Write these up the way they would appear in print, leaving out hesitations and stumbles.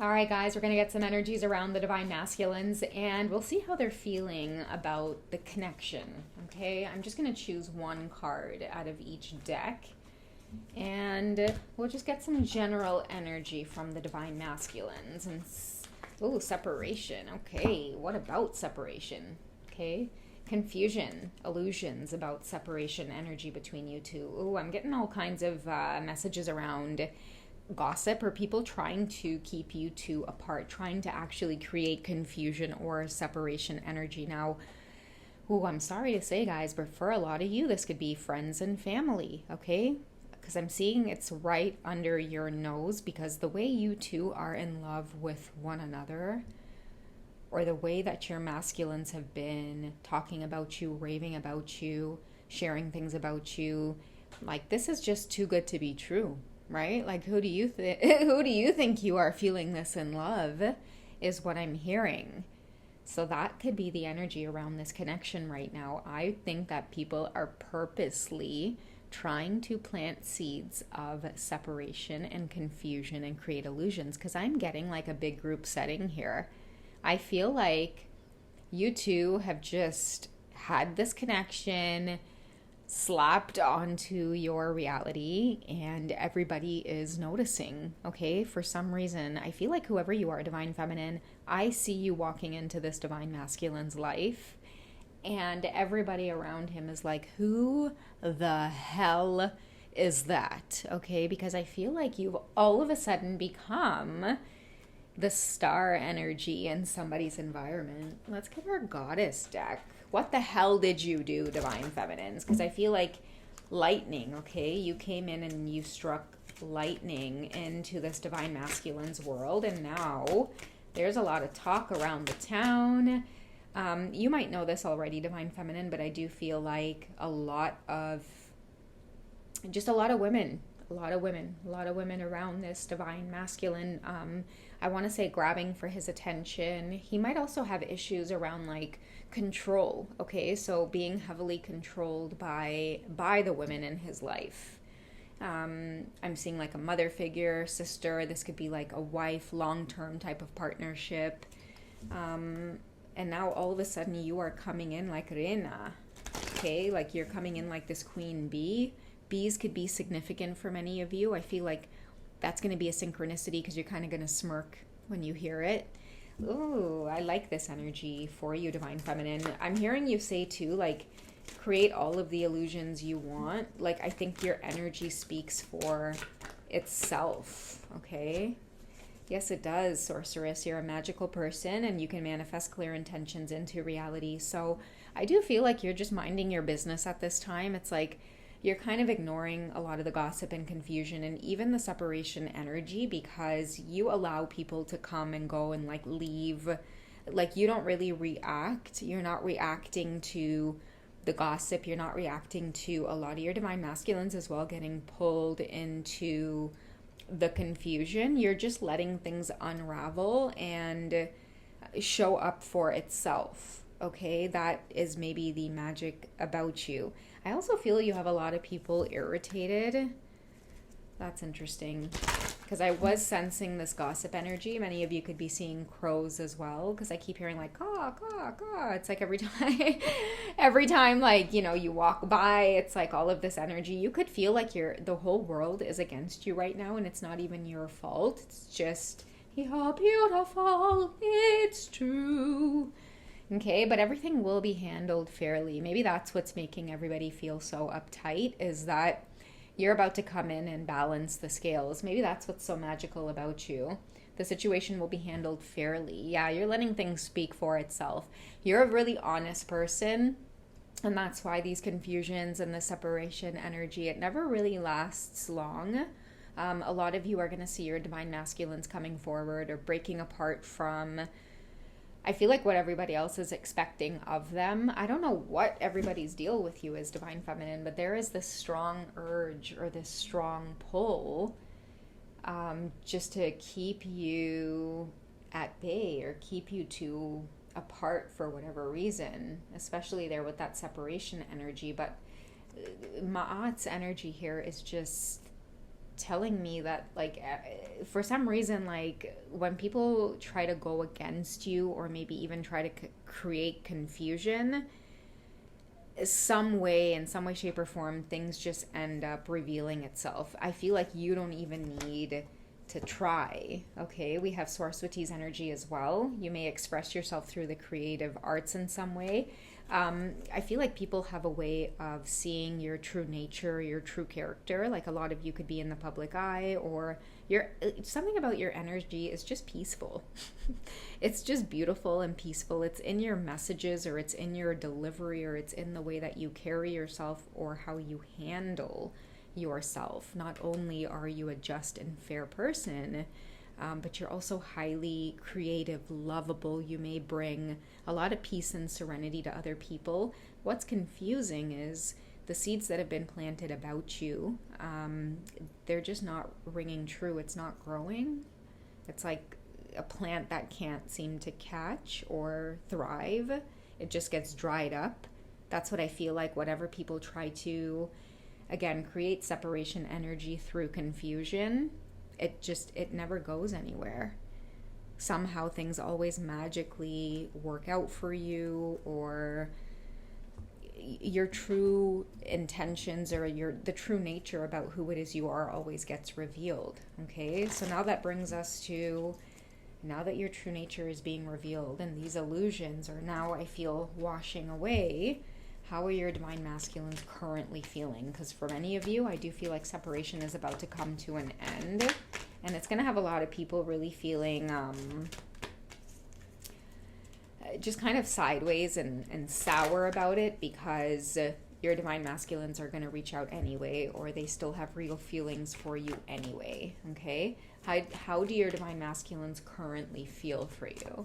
All right, guys, we're going to get some energies around the divine masculines and we'll see how they're feeling about the connection. Okay, I'm just going to choose one card out of each deck and we'll just get some general energy from the divine masculines. And oh, separation. Okay, what about separation? Okay, confusion, illusions about separation energy between you two. Oh, I'm getting all kinds of messages around gossip or people trying to keep you two apart, trying to actually create confusion or separation energy. Now, I'm sorry to say, guys, but for a lot of you, this could be friends and family, okay? Because I'm seeing it's right under your nose, because the way you two are in love with one another, or the way that your masculines have been talking about you, raving about you, sharing things about you, like this is just too good to be true. Right? Like, who do you think you are feeling this in love is what I'm hearing. So that could be the energy around this connection right now. I think that people are purposely trying to plant seeds of separation and confusion and create illusions, because I'm getting like a big group setting here. I feel like you two have just had this connection slapped onto your reality and everybody is noticing, okay? For some reason, I feel like whoever you are, divine feminine, I see you walking into this divine masculine's life and everybody around him is like, who the hell is that? Okay, because I feel like you've all of a sudden become the star energy in somebody's environment. Let's get our goddess deck. What the hell did you do, divine feminines? Because I feel like lightning, okay? You came in and you struck lightning into this divine masculine's world, and now there's a lot of talk around the town. You might know this already, divine feminine, but I do feel like a lot of women around this divine masculine. I want to say grabbing for his attention. He might also have issues around like control, okay? So being heavily controlled by the women in his life. I'm seeing like a mother figure, sister. This could be like a wife, long-term type of partnership. And now all of a sudden you are coming in like reina, okay? Like you're coming in like this queen bee. Bees could be significant for many of you. I feel like that's going to be a synchronicity because you're kind of going to smirk when you hear it. Ooh, I like this energy for you, divine feminine. I'm hearing you say too, like, create all of the illusions you want. Like, I think your energy speaks for itself, okay? Yes, it does, sorceress. You're a magical person and you can manifest clear intentions into reality. So I do feel like you're just minding your business at this time. It's like you're kind of ignoring a lot of the gossip and confusion and even the separation energy, because you allow people to come and go and like leave. Like you don't really react. You're not reacting to the gossip. You're not reacting to a lot of your divine masculines as well getting pulled into the confusion. You're just letting things unravel and show up for itself. Okay, that is maybe the magic about you. I also feel you have a lot of people irritated. That's interesting, because I was sensing this gossip energy. Many of you could be seeing crows as well, because I keep hearing like caw, caw, caw. It's like every time like, you know, you walk by, it's like all of this energy. You could feel like the whole world is against you right now, and it's not even your fault. It's just, you're beautiful, it's true. Okay, but everything will be handled fairly. Maybe that's what's making everybody feel so uptight, is that you're about to come in and balance the scales. Maybe that's what's so magical about you. The situation will be handled fairly. Yeah, you're letting things speak for itself. You're a really honest person, and that's why these confusions and the separation energy, it never really lasts long. A lot of you are going to see your divine masculines coming forward or breaking apart from, I feel like, what everybody else is expecting of them. I don't know what everybody's deal with you is, divine feminine, but there is this strong urge or this strong pull just to keep you at bay or keep you two apart for whatever reason, especially there with that separation energy. But Ma'at's energy here is just telling me that like for some reason, like when people try to go against you or maybe even try to create confusion, in some way, shape, or form, things just end up revealing itself. I feel like you don't even need to try. Okay, we have Saraswati's energy as well. You may express yourself through the creative arts in some way. I feel like people have a way of seeing your true nature, your true character. Like a lot of you could be in the public eye, or something about your energy is just peaceful. It's just beautiful and peaceful. It's in your messages, or it's in your delivery, or it's in the way that you carry yourself or how you handle yourself. Not only are you a just and fair person, but you're also highly creative, lovable. You may bring a lot of peace and serenity to other people. What's confusing is the seeds that have been planted about you, they're just not ringing true. It's not growing. It's like a plant that can't seem to catch or thrive. It just gets dried up. That's what I feel like. Whatever people try to, again, create separation energy through confusion, it never goes anywhere. Somehow things always magically work out for you, or your true intentions or the true nature about who it is you are always gets revealed. Okay, so now that brings us to, now that your true nature is being revealed and these illusions are now, I feel, washing away, how are your divine masculines currently feeling? Because for many of you, I do feel like separation is about to come to an end. And it's going to have a lot of people really feeling just kind of sideways and sour about it, because your divine masculines are going to reach out anyway, or they still have real feelings for you anyway. Okay? How do your divine masculines currently feel for you?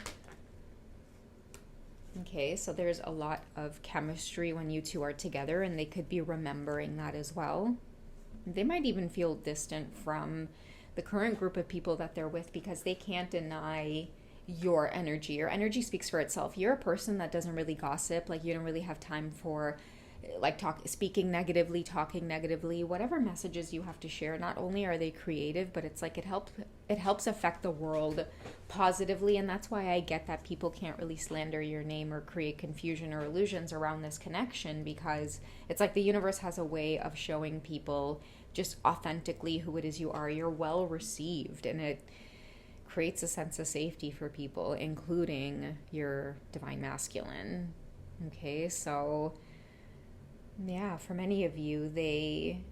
Okay, so there's a lot of chemistry when you two are together, and they could be remembering that as well. They might even feel distant from the current group of people that they're with, because they can't deny your energy. Your energy speaks for itself. You're a person that doesn't really gossip. Like, you don't really have time for like speaking negatively, talking negatively, whatever messages you have to share. Not only are they creative, but it's like it helps affect the world positively. And that's why I get that people can't really slander your name or create confusion or illusions around this connection, because it's like the universe has a way of showing people just authentically who it is you are. You're well received, and it creates a sense of safety for people, including your divine masculine. Okay, so yeah, for many of you, they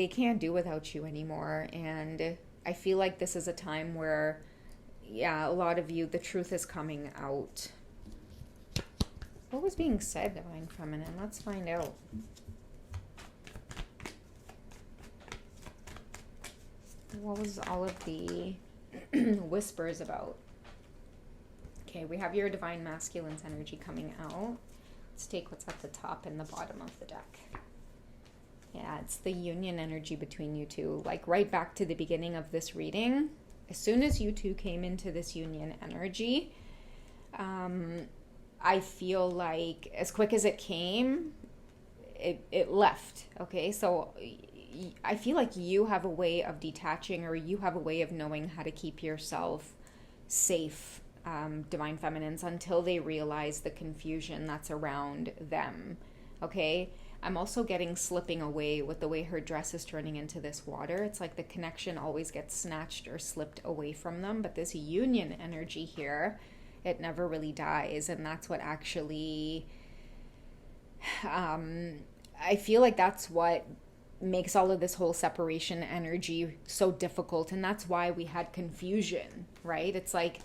can't do without you anymore. And I feel like this is a time where, yeah, a lot of you, the truth is coming out. What was being said, divine feminine? Let's find out. What was all of the whispers about? Okay, we have your divine masculine's energy coming out. Let's take what's at the top and the bottom of the deck. Yeah, it's the union energy between you two. Like right back to the beginning of this reading, as soon as you two came into this union energy, I feel like as quick as it came, it left. Okay, so I feel like you have a way of detaching, or you have a way of knowing how to keep yourself safe, divine feminines, until they realize the confusion that's around them. Okay, I'm also getting slipping away with the way her dress is turning into this water. It's like the connection always gets snatched or slipped away from them, but this union energy here, it never really dies. And that's what actually I feel like that's what makes all of this whole separation energy so difficult. And that's why we had confusion, right? It's like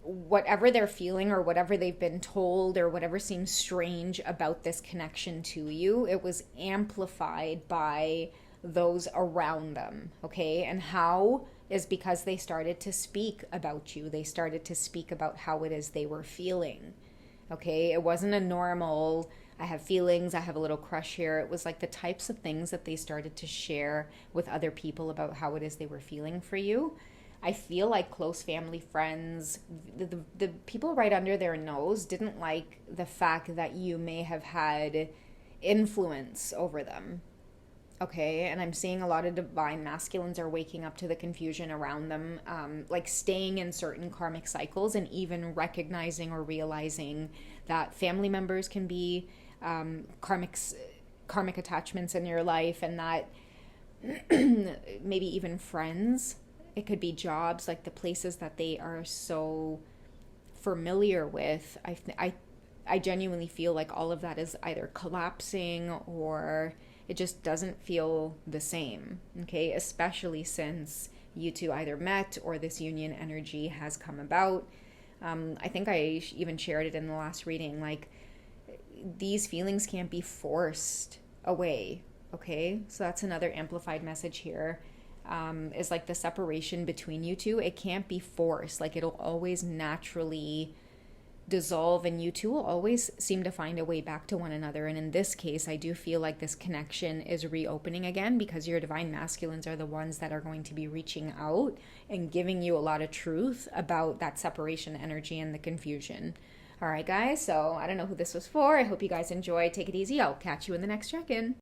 whatever they're feeling, or whatever they've been told, or whatever seems strange about this connection to you, it was amplified by those around them. Okay, and how is because they started to speak about you. They started to speak about how it is they were feeling. Okay, it wasn't a normal, I have feelings, I have a little crush here. It was like the types of things that they started to share with other people about how it is they were feeling for you. I feel like close family, friends, the people right under their nose didn't like the fact that you may have had influence over them. Okay, and I'm seeing a lot of divine masculines are waking up to the confusion around them, like staying in certain karmic cycles and even recognizing or realizing that family members can be karmic attachments in your life, and that maybe even friends. It could be jobs, like the places that they are so familiar with. I genuinely feel like all of that is either collapsing or it just doesn't feel the same. Okay, especially since you two either met or this union energy has come about. I think I even shared it in the last reading. Like, these feelings can't be forced away. Okay, so that's another amplified message here. Is like the separation between you two, it can't be forced. Like, it'll always naturally dissolve, and you two will always seem to find a way back to one another. And in this case, I do feel like this connection is reopening again, because your divine masculines are the ones that are going to be reaching out and giving you a lot of truth about that separation energy and the confusion. All right, guys, so I don't know who this was for. I hope you guys enjoy. Take it easy. I'll catch you in the next check-in.